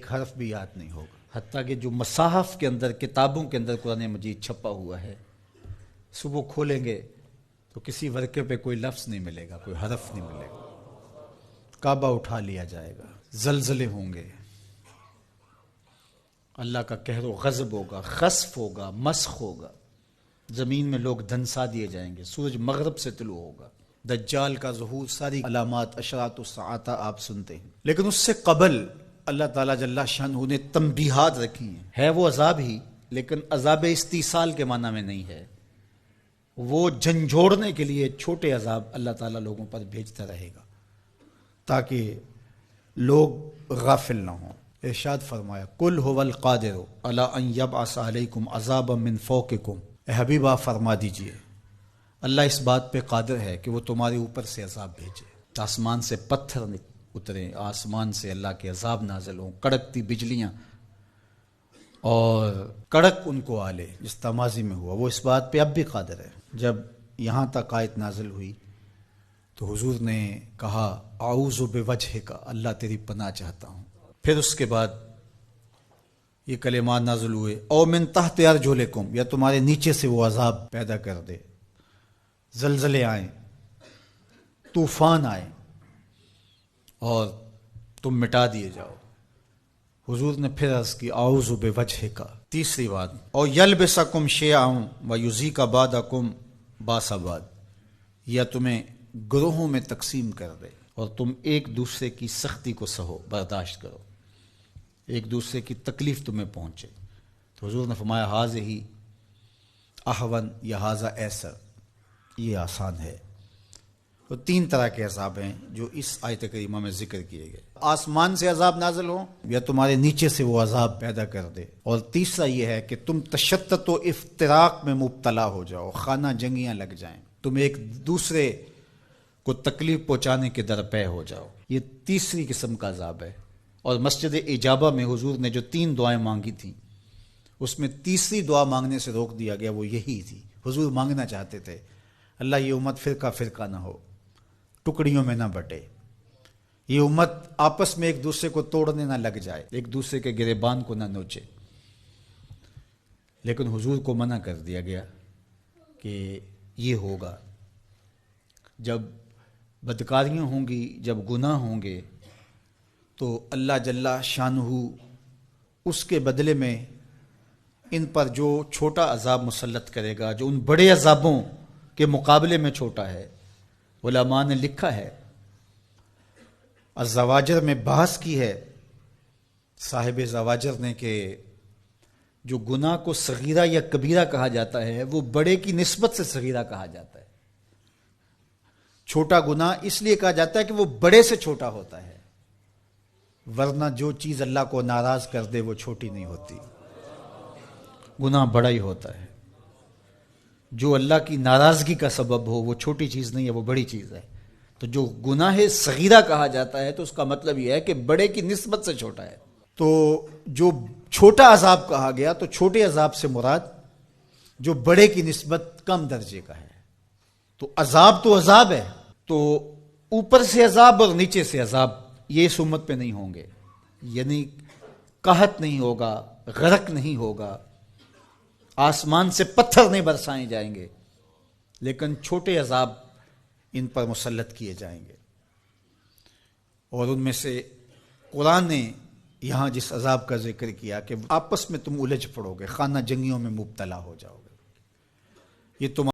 ایک حرف بھی یاد نہیں ہوگا، حتیٰ کہ جو مصاحف کے اندر، کتابوں کے اندر قرآن مجید چھپا ہوا ہے، صبح کھولیں گے تو کسی ورقے پہ کوئی لفظ نہیں ملے گا، کوئی حرف نہیں ملے گا۔ کعبہ اٹھا لیا جائے گا، زلزلے ہوں گے، اللہ کا قہر و غضب ہوگا، خسف ہوگا، مسخ ہوگا، زمین میں لوگ دھنسا دیے جائیں گے، سورج مغرب سے طلوع ہوگا، دجال کا ظہور، ساری علامات اشراط الساعہ آپ سنتے ہیں۔ لیکن اس سے قبل اللہ تعالیٰ جل شانہ نے تنبیہات رکھی ہیں، ہے وہ عذاب ہی، لیکن عذاب استیصال کے معنی میں نہیں ہے، وہ جھنجھوڑنے کے لیے چھوٹے عذاب اللہ تعالیٰ لوگوں پر بھیجتا رہے گا تاکہ لوگ غافل نہ ہوں۔ ارشاد فرمایا قل هو القادر علی ان یبعث علیکم عذابا من فوقکم، اے حبیب آپ فرما دیجئے اللہ اس بات پہ قادر ہے کہ وہ تمہارے اوپر سے عذاب بھیجے، آسمان سے پتھر اتریں، آسمان سے اللہ کے عذاب نازل ہوں، کڑکتی بجلیاں اور کڑک ان کو آلے، جس تمازی میں ہوا، وہ اس بات پہ اب بھی قادر ہے۔ جب یہاں تک آیت نازل ہوئی تو حضور نے کہا اعوذ بوجہک، اللہ تیری پناہ چاہتا ہوں۔ پھر اس کے بعد یہ کلمات نازل ہوئے او من تحت ارجلکم، یا تمہارے نیچے سے وہ عذاب پیدا کر دے، زلزلے آئیں، طوفان آئیں اور تم مٹا دیے جاؤ۔ حضور نے پھر عرض کی اعوذ بوجہک۔ تیسری بات او یلبسکم شیعا ویذیق بعضکم باس بعض، یا تمہیں گروہوں میں تقسیم کر دے اور تم ایک دوسرے کی سختی کو سہو، برداشت کرو، ایک دوسرے کی تکلیف تمہیں پہنچے۔ تو حضور نے فرمایا ھذہ اھون یا ھذا ایسر، یہ آسان ہے۔ تو تین طرح کے عذاب ہیں جو اس آیت کریمہ میں ذکر کیے گئے، آسمان سے عذاب نازل ہوں یا تمہارے نیچے سے وہ عذاب پیدا کر دے، اور تیسرا یہ ہے کہ تم تشتت و افتراق میں مبتلا ہو جاؤ، خانہ جنگیاں لگ جائیں، تم ایک دوسرے کو تکلیف پہنچانے کے درپے ہو جاؤ۔ یہ تیسری قسم کا عذاب ہے۔ اور مسجد اجابہ میں حضور نے جو 3 دعائیں مانگی تھیں، اس میں تیسری دعا مانگنے سے روک دیا گیا، وہ یہی تھی۔ حضور مانگنا چاہتے تھے اللہ یہ امت فرقہ فرقہ نہ ہو، ٹکڑیوں میں نہ بٹے، یہ امت آپس میں ایک دوسرے کو توڑنے نہ لگ جائے، ایک دوسرے کے گریبان کو نہ نوچے۔ لیکن حضور کو منع کر دیا گیا کہ یہ ہوگا، جب بدکاریاں ہوں گی، جب گناہ ہوں گے تو اللہ جل شانہ اس کے بدلے میں ان پر جو چھوٹا عذاب مسلط کرے گا، جو ان بڑے عذابوں کے مقابلے میں چھوٹا ہے۔ علماء نے لکھا ہے، الزواجر میں بحث کی ہے صاحب زواجر نے کہ جو گناہ کو صغیرہ یا کبیرہ کہا جاتا ہے وہ بڑے کی نسبت سے صغیرہ کہا جاتا ہے۔ چھوٹا گناہ اس لیے کہا جاتا ہے کہ وہ بڑے سے چھوٹا ہوتا ہے، ورنہ جو چیز اللہ کو ناراض کر دے وہ چھوٹی نہیں ہوتی، گناہ بڑا ہی ہوتا ہے۔ جو اللہ کی ناراضگی کا سبب ہو وہ چھوٹی چیز نہیں ہے، وہ بڑی چیز ہے۔ تو جو گناہ صغیرہ کہا جاتا ہے تو اس کا مطلب یہ ہے کہ بڑے کی نسبت سے چھوٹا ہے۔ تو جو چھوٹا عذاب کہا گیا تو چھوٹے عذاب سے مراد جو بڑے کی نسبت کم درجے کا ہے۔ تو عذاب ہے، تو اوپر سے عذاب اور نیچے سے عذاب یہ اس امت پہ نہیں ہوں گے، یعنی قحط نہیں ہوگا، غرق نہیں ہوگا، آسمان سے پتھر نہیں برسائے جائیں گے، لیکن چھوٹے عذاب ان پر مسلط کیے جائیں گے۔ اور ان میں سے قرآن نے یہاں جس عذاب کا ذکر کیا کہ آپس میں تم الجھ پڑو گے، خانہ جنگیوں میں مبتلا ہو جاؤ گے، یہ تمہارا